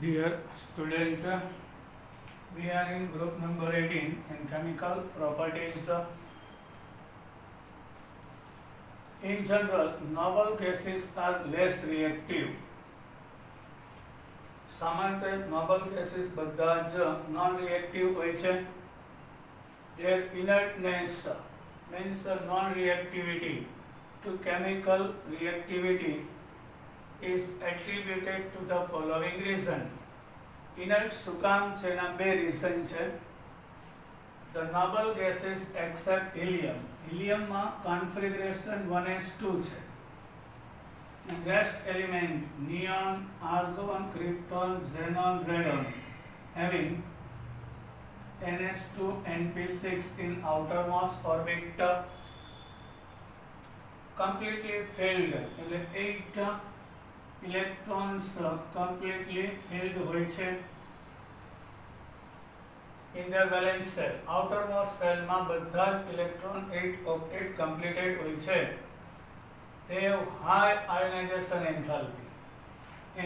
Dear student, we are in group number 18 in chemical properties. In general, noble gases are less reactive. સામાન્ય noble gases બધા જ non reactive હોય છે. Their inertness means non reactivity to chemical reactivity is attributed to the following reason. Inert શું કામ છે? એના બે રીઝન છે. The noble gases except helium. હિલિયમમાં configuration 1s2 છે. Rest element neon, argon, krypton, xenon, radon having ns2 np6 in outermost orbit completely filled, એટલે 8 electrons completely filled હોય છે in their valence cell. outermost cell માં બધા જ electron 8 octet completed હોય છે. They have high ionization enthalpy.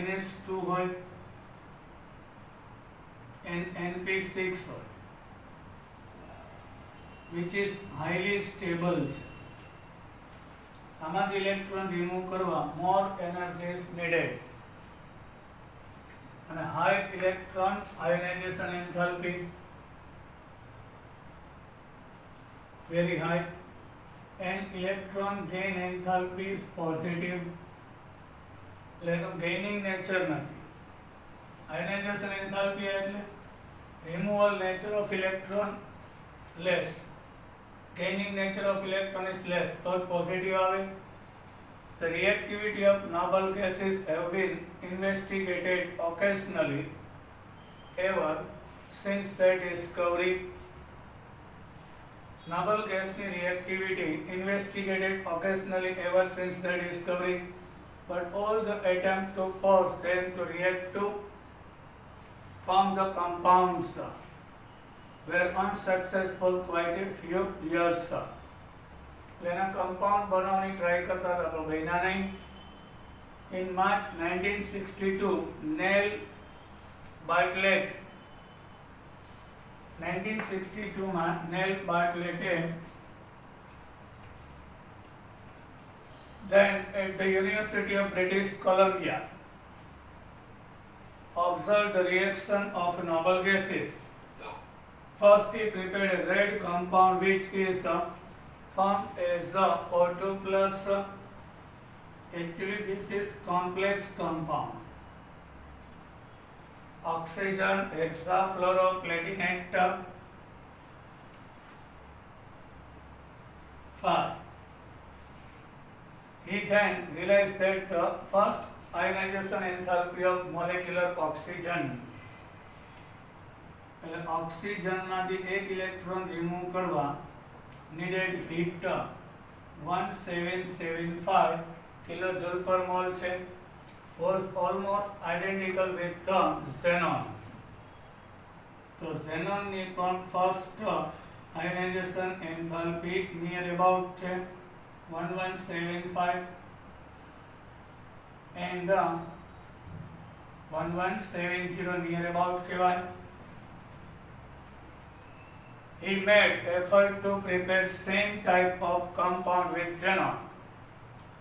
ns2 હોય and np6 હોય, which is highly stable છે. આમાંથી ઇલેક્ટ્રોન રિમૂવ કરવા મોર એનર્જી ઇઝ નીડેડ અને high electron ionisation enthalpy very high and electron gain enthalpy is positive. એટલે gaining nature નથી. ionization enthalpy એટલે removal nature of electron less, gaining nature of electron is less, so positive આવે. The reactivity of noble gases have been investigated occasionally ever since their discovery. Noble gas ની reactivity investigated occasionally ever since their discovery, but all the attempt to force them to react to form the compounds were unsuccessful quite a few years. એના compound બનાવવાની try કરતા હતા પણ બન્યા નહીં. In March 1962, Neil Bartlett 1962 માં nail બાર્ટલેટે then at the University of British Columbia observed the reaction of noble gases. First he prepared a red compound which is formed as O2 plus. Actually this is complex compound. Oxygen, hexafluoroplatinate 5. He then realized that the first ionization enthalpy of molecular oxygen, oxygen માંથી એક electron remove કરવા needed heat 1775 kilojoule per mole છે, was almost identical with the xenon. So xenon ની પણ first ionization enthalpy near about 1175 and 1170 near about કહેવાય. He made effort to prepare same type of compound with xenon.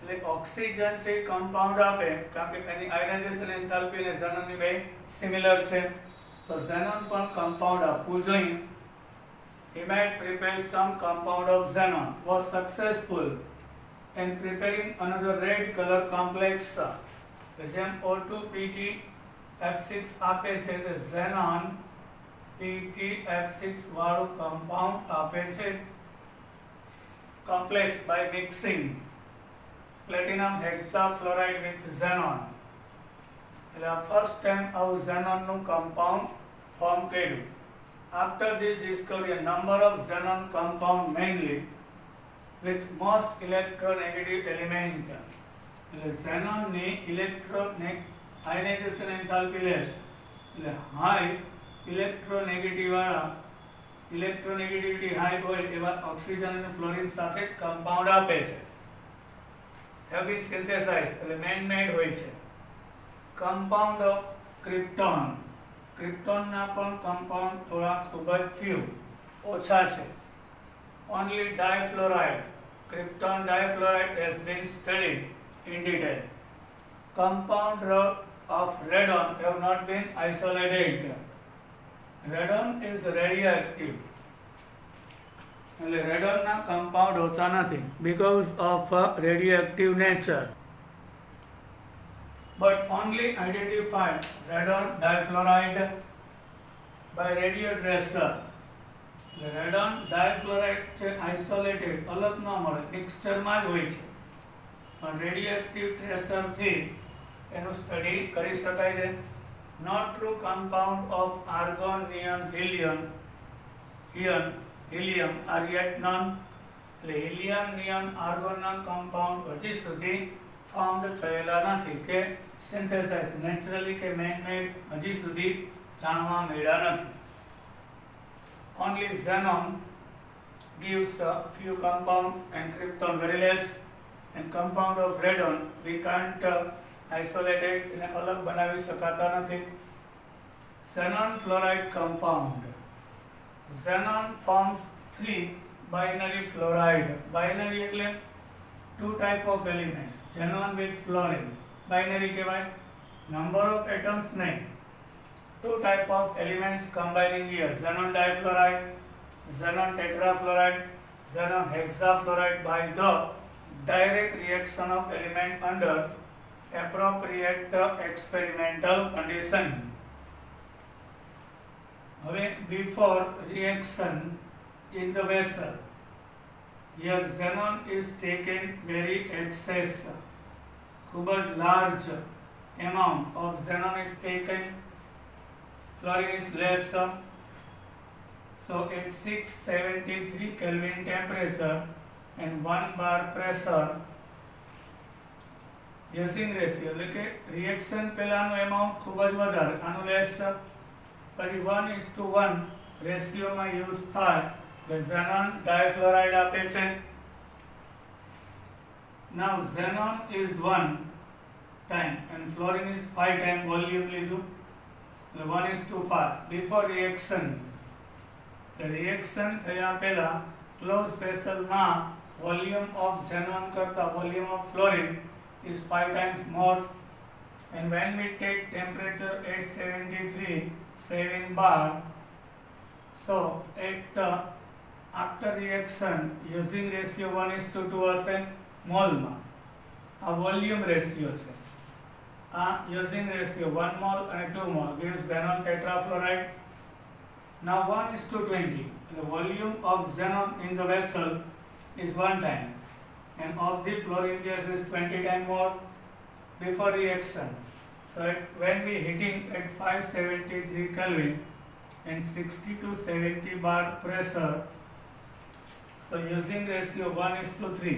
એટલે oxygen છે compound આપે કારણ કે એની ionisation enthalpy અને ઝેનોનની બે સિમિલર છે, તો ઝેનોન પણ કમ્પાઉન્ડ આપવું જોઈએ. He might prepare some compound of xenon, was successful in preparing another red color complex. જેમ O2 PT F6 આપે છે તે xenon PT F6 વાળું કમ્પાઉન્ડ આપે છે complex by mixing platinum hexafluoride with xenon. એટલે ફર્સ્ટ ટાઈમ આવું xenonનું compound form કર્યું. After this discovery, a number of xenon compound mainly with most electronegative element. એટલે xenonની ionization enthalpy less, એટલે high electronegative વાળા electronegativity high હોય એવા oxygen અને fluorine સાથે જ કમ્પાઉન્ડ આપે છે. Have been synthesized, એટલે man made હોય છે. Compound of krypton. ક્રિપ્ટોનના પણ કમ્પાઉન્ડ થોડા ખૂબ જ ફ્યુ ઓછા છે. Only difluoride, krypton difluoride has been studied in detail. Compound of radon have not been isolated. Radon is radioactive. એટલે રેડોનના કમ્પાઉન્ડ હોતા નથી because of radioactive nature. But only identified radon difluoride by radio tracer. Radon difluoride છે isolated અલગ ન મળે, મિક્સચરમાં જ હોય છે, પણ રેડિયોએક્ટિવ ટ્રેસરથી એનું સ્ટડી કરી શકાય છે. Not true compound of argon, neon, helium are yet known. એટલે હિલિયમ, નિયોન, આર્ગોનના કમ્પાઉન્ડ હજી સુધી ફાઉન્ડ થયેલા નથી કે સિન્થેસાઇઝ નેચરલી કે મેન મેડ હજી સુધી જાણવા મળ્યા નથી. Only xenon gives a few compound and krypton very less, and compound of radon we can't isolate it, એને અલગ બનાવી શકાતા નથી. xenon fluoride compound. Xenon forms 3 binary fluoride. Binary એટલે two type of elements. xenon with fluorine. Binary કહેવાય. Number of atoms નહીં. Two type of elements combining here: xenon difluoride, xenon tetrafluoride, xenon hexafluoride by the direct reaction of element under appropriate experimental condition. હવે before reaction in the vessel, here xenon is taken very excess, ખૂબ જ large amount of xenon is taken. Fluorine is less, so at 673 Kelvin temperature and 1 bar pressure, using ratio એટલે કે reaction પહેલાનું amount ખૂબ જ વધારે, આનું less, પછી 1:1 રેશિયોમાં યુઝ થાય એટલે xenon ડાયફ્લોરાઇડ આપે છે. Now xenon is 1 time and fluorine is 5 time volume લીધું. 1:5 before reaction. The reaction થયા પહેલા closed vessel માં volume of xenon કરતા volume of fluorine is 5 times more, and when we take temperature at 7 bar, so at after reaction using ratio 1:2 હશે મોલમાં. આ volume ratio છે. Using ratio 1 mole and 2 mole gives xenon tetrafluoride. Now 1:20. The volume of xenon in the vessel is 1 time, and of the fluorine gas is 20 times more before reaction. So when we heating at 573 Kelvin and 60 to 70 bar pressure, so using ratio 1:3.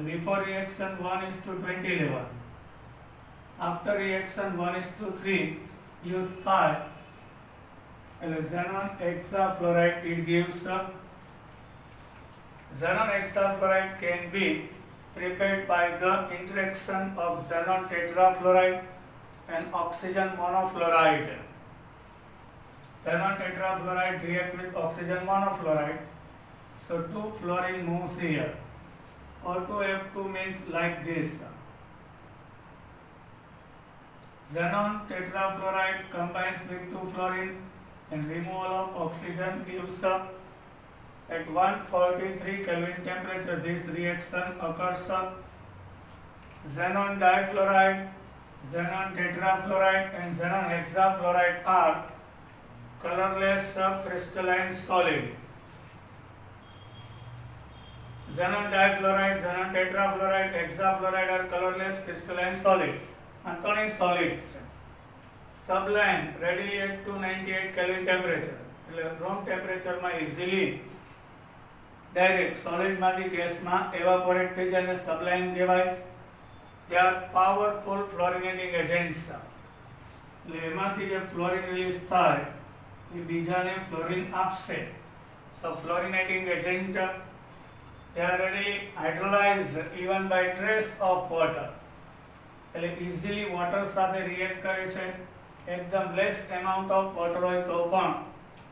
Before reaction 1:20 level. After reaction 1:3 use 5 xenon hexafluoride. It gives xenon hexafluoride can be prepared by the interaction of xenon tetrafluoride and oxygen monofluoride. Xenon tetrafluoride react with oxygen monofluoride, so 2 fluorine moves here. O2F2 means like this. Xenon tetrafluoride combines with 2 fluorine and removal of oxygen gives at 143 Kelvin temperature. This reaction occurs. Xenon difluoride, xenon tetrafluoride and xenon hexafluoride are colorless crystalline solid. Xenon difluoride, xenon tetrafluoride, hexafluoride are colorless crystalline solid. ત્રણેય solid છે. Sublime readily at 298 kelvin temperature, એટલે room ટેમ્પરેચરમાં easily direct સોલિડમાંથી ગેસમાં evaporate થઈ જાય અને sublime કહેવાય. They are powerful fluorinating agents. એટલે એમાંથી જે ફ્લોરિન રિલીઝ થાય એ બીજાને ફ્લોરિન આપશે. સો ફ્લોરિનેટિંગ agent they are readily hydrolyzed even by trace of water. એટલે ઇઝીલી વોટર સાથે રિએક્ટ કરે છે એકદમ લેસ એમાઉન્ટ ઓફ વોટર હોય તો પણ,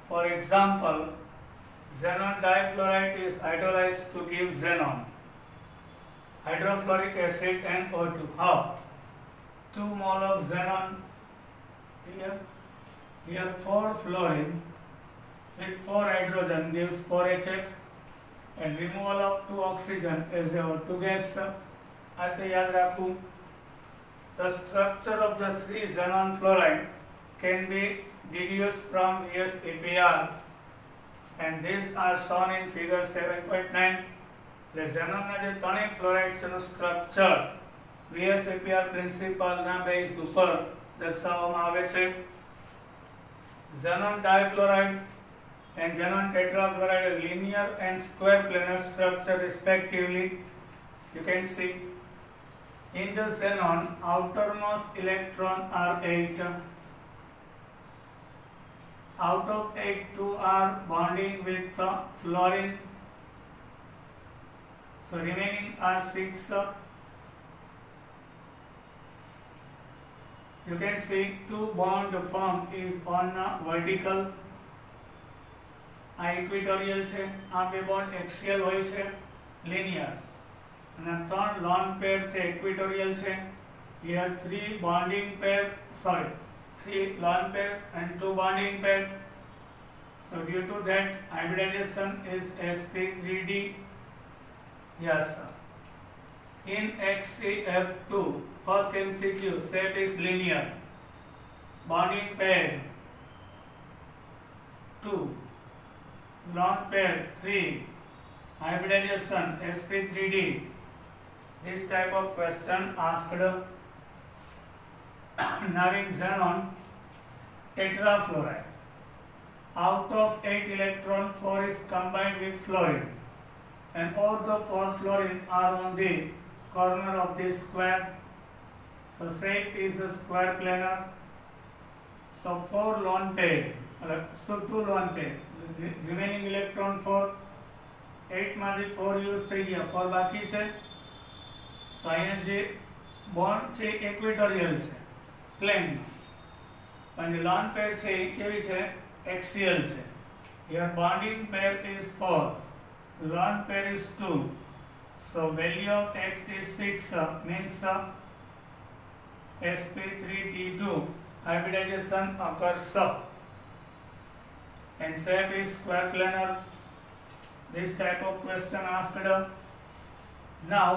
for example, xenon difluoride is hydrolyzed to give xenon, hydrofluoric acid and O2. How? 2 mole of xenon here, 4 fluorine with 4 hydrogen gives 4 HF, and removal of 2 oxygen is a O2 gas. આ તો યાદ રાખવું. The structure of the 3 xenon fluoride can be deduced from VSEPR, and these are shown in figure 7.9. એટલે xenonના જે ત્રણેય fluoride છે નું structure VSEPR પ્રિન્સિપલના base ઉપર દર્શાવવામાં આવે છે. xenon difluoride and xenon tetrafluoride are linear and square planar structure respectively. You can see in the xenon outermost electron are 8. Out of 8, 2 are bonding with fluorine, so remaining are 6. You can see 2 bond form is on vertical, આ equatorial છે, આ બે bond axial હોય છે linear, અને 3 lone pair છે equatorial છે. Here 3 bonding pair, 3 lone pair and 2 bonding pair. So due to that hybridization is sp3d. Yes, in HCF2 first MCQ shape is linear, bonding pair 2, lone pair 3, hybridization sp3d. This type of question asked. Now in xenon tetrafluoride, out of 8 electron 4 is combined with fluorine, and all the 4 fluorine are on the corner of this square, so shape is a square planar. So 4 lone pair, so 2 lone pair, remaining electron 4, 8 માંથી 4 use થઈ ગયા, 4 બાકી છે. તો અહીંયા જે bond છે equatorial છે પ્લેન, પણ જે લોન પેર છે એ કેવી છે એક્સિયલ છે. Here bonding pair is 4, lone pair is 2, so value of x is 6, means sp3d2 hybridization occurs, and shape is square planar. This type of question asked. Now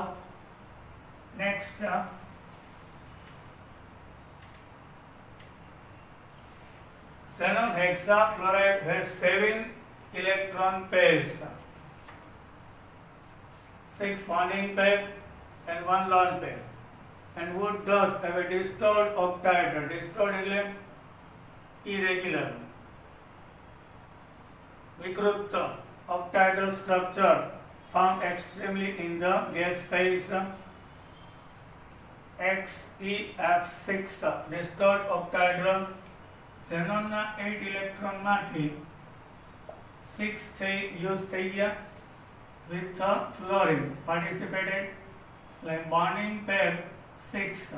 next, xenon hexafluoride has 7 electron pairs, 6 bonding pair and 1 lone pair, and wood does have a distal octahedral. Distal એટલે irregular, વિકૃત octahedral structure found extremely in the gas phase. XeF6 distal octahedral. xenonના 8 electron માંથી 6 છે use થઈ ગયા with fluorine participated, like bonding pair 6,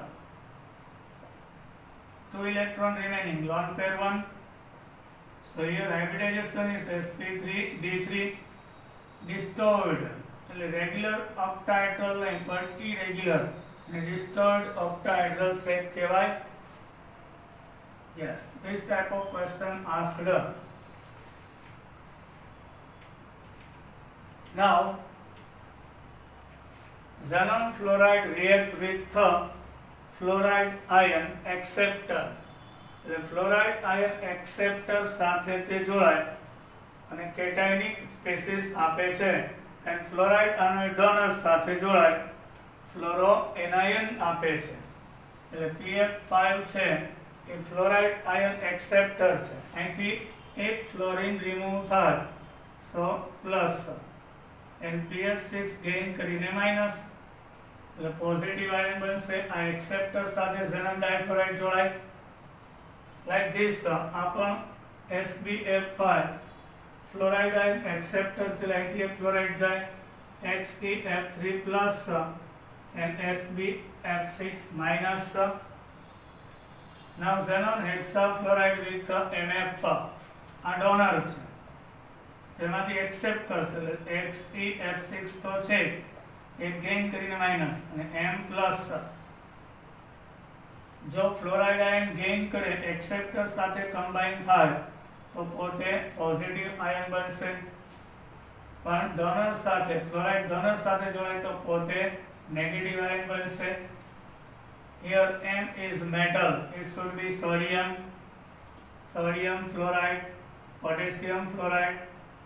2 electron remaining, lone pair 1. So here hybridization is sp3d3. Distorted, regular octahedral line but irregular, distorted octahedral shape કહેવાય. Yes, this type of question asked. Now xenon fluoride react with fluoride ion acceptor. The fluoride ion acceptor સાથે તે જોડાય અને કેટાયનિક spaces આપે છે, and fluoride ion donor સાથે જોડાય fluoro anion આપે છે. એટલે PF5 છે એ ફ્લોરાઇડ આયન એક્સેપ્ટર છે. અહીંથી એક ફ્લોરિન રિમૂવ થાય, સો પ્લસ, and PF6 ગેઇન કરીને માઇનસ, એટલે પોઝિટિવ આયન બનશે. આ એક્સેપ્ટર સાથે xenon ડાયફ્લોરાઇડ જોડાય. લાઈક ધીસ આ પણ SbF5 ફ્લોરાઇડ આયન એક્સેપ્ટર છે, અહીંથી એક ફ્લોરાઇડ જાય, XeF3 plus and SbF6 minus. Now xenon hexafluoride with MF આ ડોનર છે, તેમાંથી એક્સેપ્ટ કરશે એટલે XeF6 તો છે, એક ગેઇન કરીને માઇનસ અને M પ્લસ. જો ફ્લોરાઇડ આયન ગેઇન કરે એક્સેપ્ટર સાથે કમ્બાઈન થાય તો પોતે પોઝિટિવ આયન બનશે, પણ ડોનર સાથે ફ્લોરાઇડ ડોનર સાથે જોડાય તો પોતે નેગેટિવ આયન બનશે. Here M is metal, it should be sodium, sodium fluoride, potassium fluoride,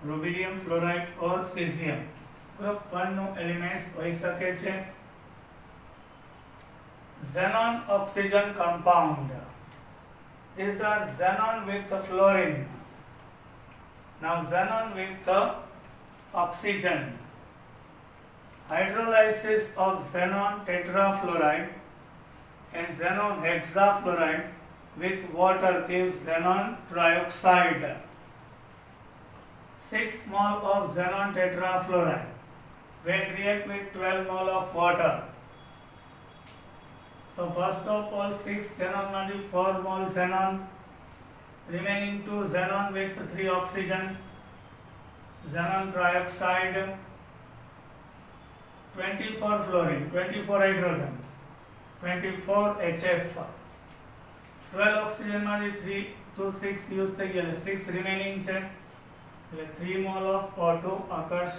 rubidium fluoride or cesium. Group 1 નું એલિમેન્ટ્સ હોઈ શકે છે. Xenon oxygen compound. These are xenon with fluorine. Now xenon with oxygen. Hydrolysis of xenon tetrafluoride and xenon hexafluoride with water gives xenon trioxide. 6 mol of xenon tetrafluoride when react with 12 mol of water. So first of all 6 xenon માંથી 4 mol xenon, remaining 2 xenon with 3 oxygen, xenon trioxide, 24 fluorine, 24 hydrogen, 24 HF, 12 oxygen માંથી 3 to 6 use થઈ ગયા, 6 remaining છે એટલે 3 mol of O2 occurs.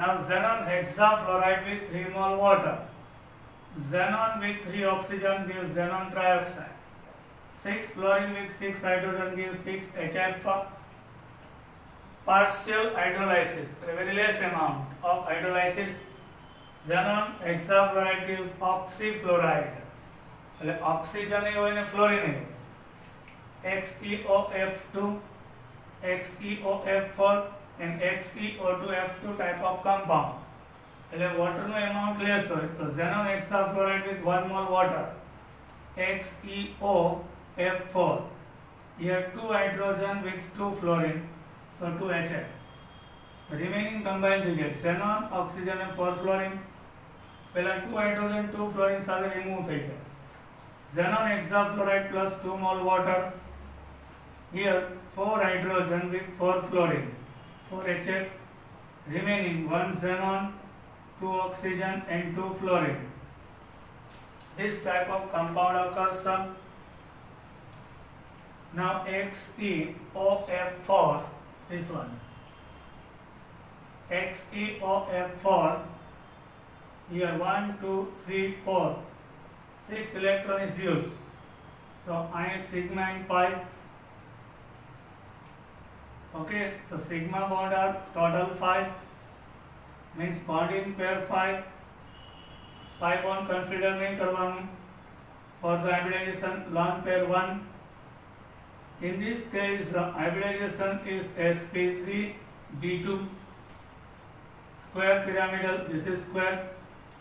Now xenon hexafluoride with 3 mol water. Xenon with 3 oxygen gives xenon trioxide. 6 fluorine with 6 hydrogen gives 6 HF. Partial hydrolysis, a very less amount of hydrolysis. Xenon hexafluoride gives oxyfluoride. એટલે oxygen એ હોય ને fluorine A XeOF2, XeOF4 and XeO2F2 type of compound. એટલે waterનું amount less હોય તો xenon hexafluoride with 1 mol water, XeOF4. Here 2 hydrogen with 2 fluorine, so 2 HF. Remaining combined થઈ જાય xenon, oxygen and 4 fluorine. પહેલા 2 hydrogen 2 fluorine સાથે remove થઈ જાય. Xenon hexafluoride plus 2 mol water. Here 4 hydrogen with 4 fluorine, 4 HF. Remaining 1 xenon, 2 oxygen and 2 fluorine. This type of compound occurs. Now XeOF4, this one. XeOF4, here 1, 2, 3, 4. 6 electron is used. So ion sigma and pi. Okay, so sigma bond are total 5. Means bonding pair 5. Pi bond consider nahi karvanu. For the hybridization lone pair 1. In this case hybridization is sp3d2. Square pyramidal, this is square,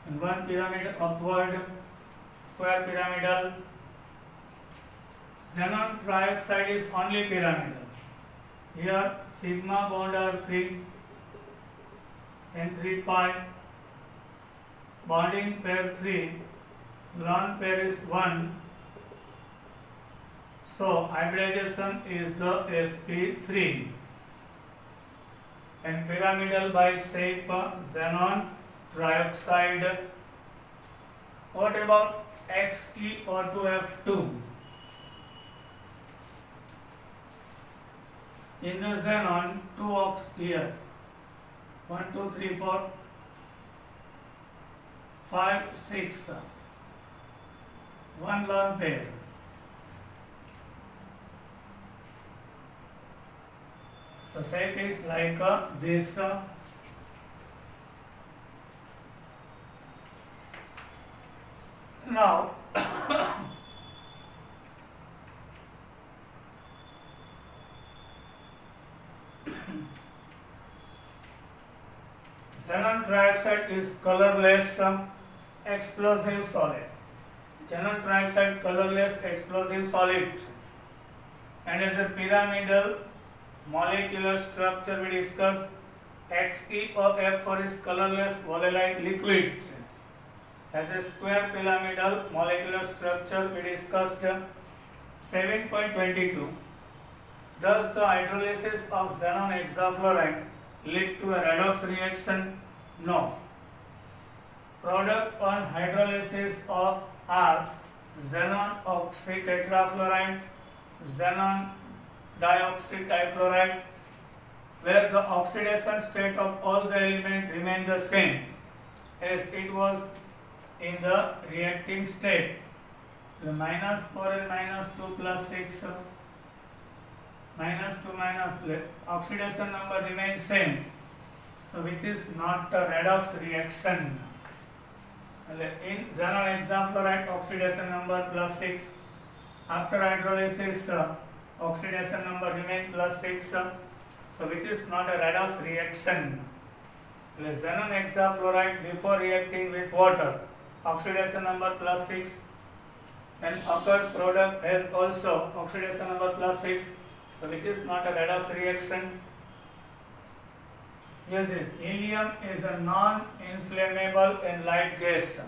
and one pyramid upward, square pyramidal. Xenon trioxide is only pyramidal. Here sigma bond are 3 and 3 pi. Bonding pair 3, lone pair is 1. So hybridization is sp3 and pyramidal by shape xenon trioxide. What about XeO2F2? In the xenon 2 ox here 1, 2, 3, 4, 5, 6, 1 lone pair. So shape is like this. Now xenon trioxide is colorless explosive solid. Xenon trioxide colorless explosive solid, and as a pyramidal molecular structure we discussed. XeOF4 is colorless volatile liquid. As a square pyramidal molecular structure, we discussed 7.22. Does the hydrolysis of xenon hexafluoride lead to a redox reaction? No. Product on hydrolysis of are xenon oxytetrafluoride, xenon dioxydifluoride, where the oxidation state of all the elements remain the same as it was in the reacting state. The minus 4 and minus 2 plus 6, minus 2 minus, oxidation number remains same, so which is not a redox reaction. In xenon hexafluoride oxidation number plus 6, after hydrolysis oxidation number remain plus 6, so which is not a redox reaction. Xenon hexafluoride before reacting with water, oxidation number plus 6, and occurred product has also oxidation number plus 6, so which is not a redox reaction. Yes, helium is a non-inflammable and light gas.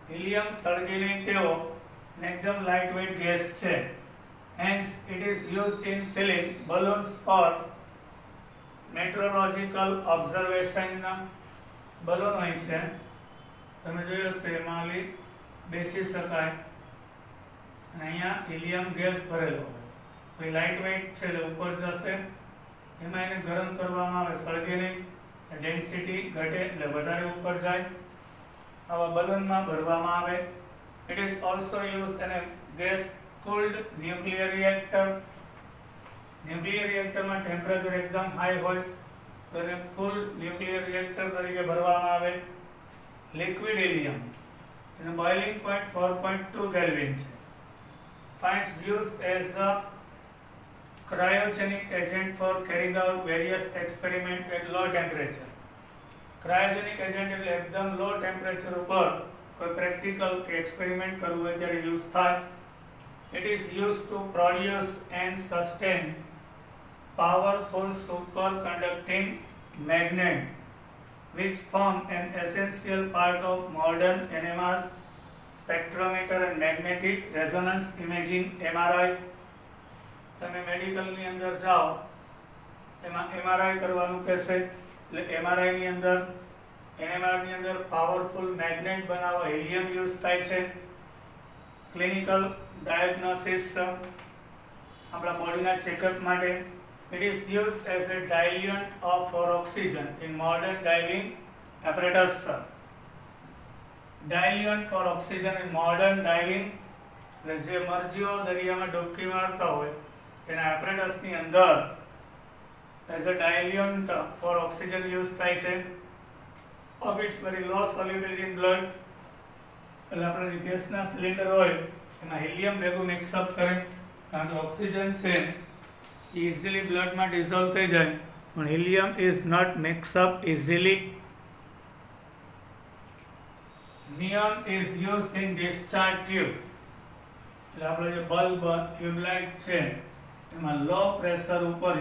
Helium સળગી નહીં તેવો એકદમ lightweight gas છે. Hence it is used in filling balloons for meteorological observation. Balloon હોય છે, તમે જોયું હશે એમાં બેસી શકાય અને અહીંયા હિલિયમ ગેસ ભરેલો હોય, તો એ લાઇટ વેઇટ છે એટલે ઉપર જશે, એમાં એને ગરમ કરવામાં આવે, સળગે નહીં, ડેન્સિટી ઘટે એટલે વધારે ઉપર જાય, આવા બલૂનમાં ભરવામાં આવે. It is also use in a gas cooled nuclear reactor. Nuclear રિએક્ટરમાં ટેમ્પરેચર એકદમ હાઈ હોય તો એને ફૂલ ન્યુક્લિયર રિએક્ટર તરીકે ભરવામાં આવે. લિક્વિડ હિલિયમ એનો બોઇલિંગ પોઈન્ટ 4.2 કેલ્વિન છે. finds use as a cryogenic agent for carrying out various experiments at low temperature. Cryogenic agent એટલે એકદમ લો ટેમ્પરેચર ઉપર કોઈ પ્રેક્ટિકલ કે એક્સપેરિમેન્ટ કરવું હોય ત્યારે યુઝ થાય. It is used to produce and sustain powerful superconducting magnet which form an essential part of modern NMR, spectrometer and magnetic resonance imaging MRI. તમે મેડિકલની અંદર જાઓ એમાં MRI કરવાનું કહેશે એટલે MRI ની અંદર NMR ની અંદર પાવરફુલ મેગ્નેટ બનાવવા હિલિયમ યુઝ થાય છે. ક્લિનિકલ ડાયગ્નોસિસ આપણા બોડીના ચેકઅપ માટે. It is used as a diluent for oxygen in modern diving apparatus. Diluent for oxygen in modern diving, જે મરજીઓ દરિયામાં ડૂબકી મારતા હોય એના એપરેટસની અંદર as a diluent for oxygen use થાય છે. Of its very low solubility in blood, એટલે આપણે ગેસના સિલિન્ડર હોય એમાં હિલિયમ ભેગું મિક્સઅપ કરે, કારણ કે ઓક્સિજન છે ઇઝીલી બ્લડમાં ડિઝોલ્વ થઈ જાય, પણ helium is not mix up easily. Neon is used in discharge tube, એટલે આપણે જે બલ્બ ટ્યુબલાઇટ છે એમાં લો પ્રેશર ઉપર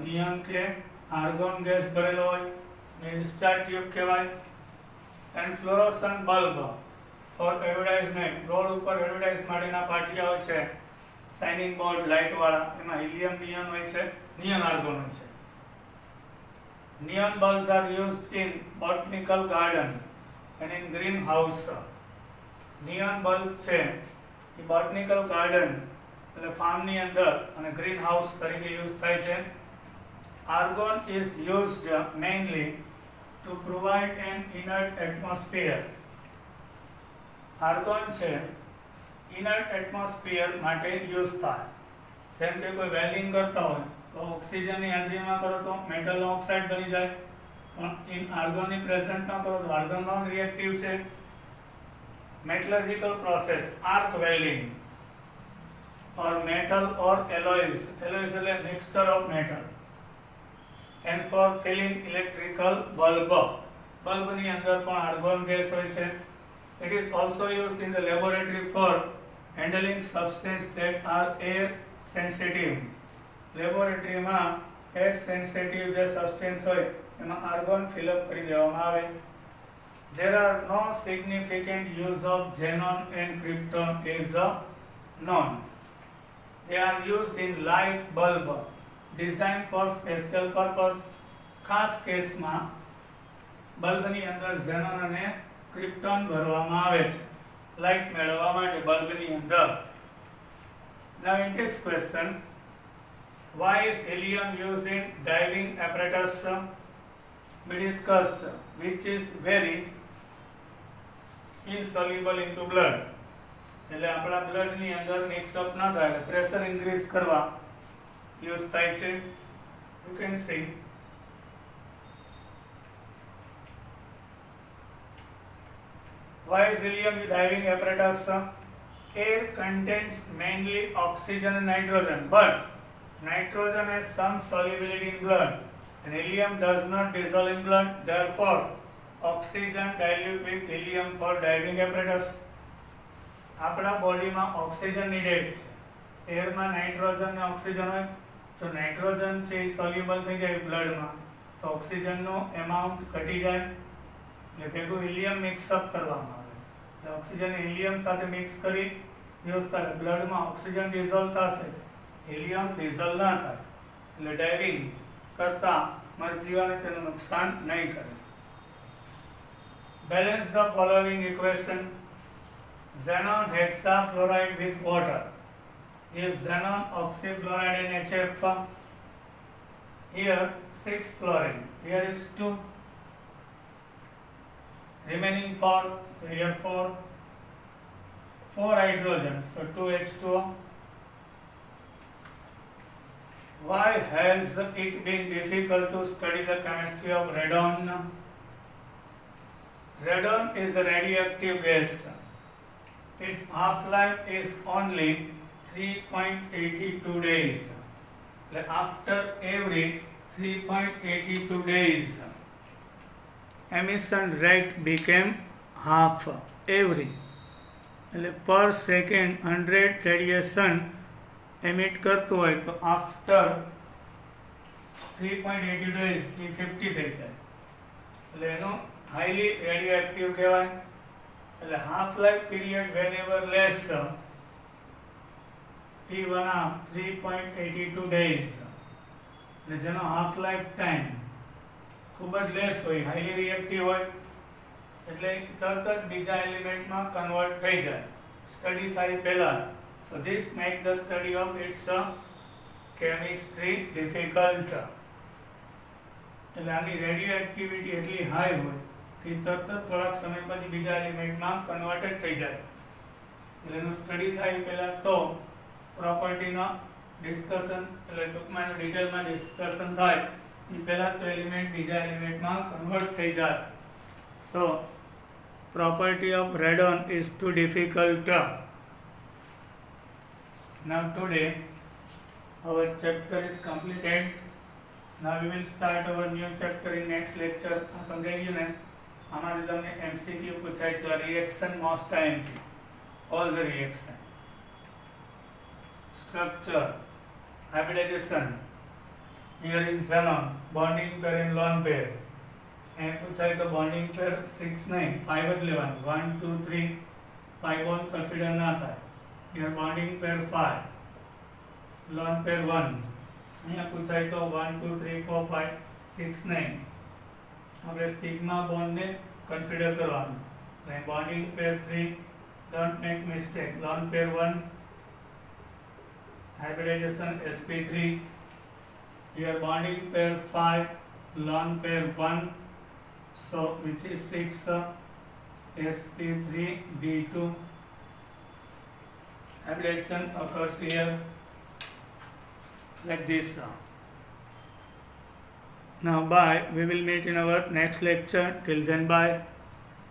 નિયોન કે આર્ગોન ગેસ ભરેલો હોય ને ડિસ્ચાર્જ ટ્યુબ કહેવાય. And fluorescent bulb for advertisement, road ઉપર એડવર્ટાઇઝ માટેના પાટિયા હોય છે, શાઇનિંગ બોર્ડ લાઇટ વાળા, એમાં હિલિયમ નિયોન હોય છે, નિયોન આર્ગોન હોય છે. Neon bulbs are used in botanical garden and in green house. Neon bulb છે એ બોટનિકલ ગાર્ડન એટલે ફાર્મની અંદર અને ગ્રીન હાઉસ તરીકે યુઝ થાય છે. Argon is used mainly to provide an inert atmosphere. Argon છે ઇનર્ટ એટમોસ્ફિયર માટે યુઝ થાય. જેમ કે કોઈ વેલ્ડિંગ કરતા હોય તો ઓક્સિજનની હાજરીમાં કરો તો મેટલ ઓક્સાઇડ બની જાય, પણ ઇન આર્ગોનની પ્રેઝન્ટમાં કરો તો આર્ગોન નોન રિએક્ટિવ છે. Metallurgical process, arc welding or metal or alloys, alloys એટલે mixture of metal, and for filling electrical bulb, બલ્બની અંદર પણ આર્ગોન ગેસ હોય છે. It is also used in the laboratory for handling substance that are air sensitive. લેબોરેટરીમાં air sensitive જે substance હોય એમાં argon fill up કરી દેવામાં આવે. There are no significant use of xenon and krypton is known. They are used in light bulb designed for special purpose. ખાસ કેસમાં બલ્બની અંદર ઝેનોન અને ક્રિપ્ટોન ભરવામાં આવે છે લાઇટ મેળવવા માટે બલ્બની અંદર. Now in next question, why is helium used in diving apparatus? We discussed which is very insoluble into blood. એટલે આપણા બ્લડની અંદર મિક્સઅપ ના થાય એટલે પ્રેશર ઇન્ક્રીઝ કરવા યુઝ થાય છે. You can see why is helium in diving apparatus? Air contains mainly oxygen and nitrogen, but nitrogen has some solubility in blood and helium does not dissolve in blood. Therefore, oxygen dilute with helium for diving apparatus. આપણા બોડીમાં oxygen needed છે. એરમાં nitrogen ને oxygen હોય. જો nitrogen છે એ soluble થઈ જાય બ્લડમાં તો ઓક્સિજનનો એમાઉન્ટ ઘટી જાય એટલે ભેગું હિલિયમ મિક્સઅપ કરવામાં આવે. એટલે ઓક્સિજન હિલિયમ સાથે મિક્સ કરી યુઝ થાય બ્લડમાં ઓક્સિજન ડિઝોલ્વ થશે, હિલિયમ ડિઝોલ્વ ના થાય એટલે ડાઇવિંગ કરતા મરજીવાને તેનું નુકસાન નહીં કરે. Balance the following equation. Xenon hexafluoride with water is xenon oxyfluoride and HF. Here 6 fluorine, here is 2, remaining 4, so here 4 hydrogen, so 2H2O. Why has it been difficult to study the chemistry of radon? Radon is a radioactive gas. Its half-life is only 3.82 days. After every 3.82 days, emission rate became half every. Per second 100 radiation emit કરતું હોય તો after 3.82 days એ 50 થઈ જાય એટલે એનો highly radioactive કહેવાય. એટલે half life period whenever less T1 3.82 days એટલે જેનો હાફ લાઈફ ટાઈમ ખૂબ જ લેસ હોય, હાઈલી રિએક્ટિવ હોય એટલે તરત જ બીજા એલિમેન્ટમાં કન્વર્ટ થઈ જાય સ્ટડી થાય પહેલા. So this make the study of its chemistry difficult. એટલે આની રેડિયો એક્ટિવિટી એટલી હાઈ હોય કે તરત જ થોડાક સમય પછી બીજા એલિમેન્ટમાં કન્વર્ટેડ થઈ જાય એટલે એનું સ્ટડી થાય પહેલાં તો પ્રોપર્ટીનો ડિસ્કશન એટલે ટૂંકમાં એનું ડિટેલમાં ડિસ્કશન થાય એ પહેલાં તો એલિમેન્ટ બીજા એલિમેન્ટમાં કન્વર્ટ થઈ જાય. સો property of radon is too difficult. Now today our chapter is completed. Now we will start our new chapter in next lecture. સમજાઈ ગયું ને? આમાંથી તમને MCQ પૂછાય તો reaction most time, all the reaction, structure, hybridization, here in xenon, bonding pair and lone pair. And પૂછાય તો bonding pair 6 9 5 જ લેવાનું, 1 2 3 5 bond consider ના થાય. Here bonding pair 5, lone pair 1. અહીંયા પૂછાય તો 1 2 3 4 5 6 9 આપણે સિગ્મા બોન્ડને કન્સિડર કરવાનું. એટલે bonding pair 3, don't make mistake, lone pair 1, hybridisation sp3, here bonding pair 5, lone pair 1, so which is 6, sp3d2. Hybridization occurs here like this. Now bye, we will meet in our next lecture. Till then, bye.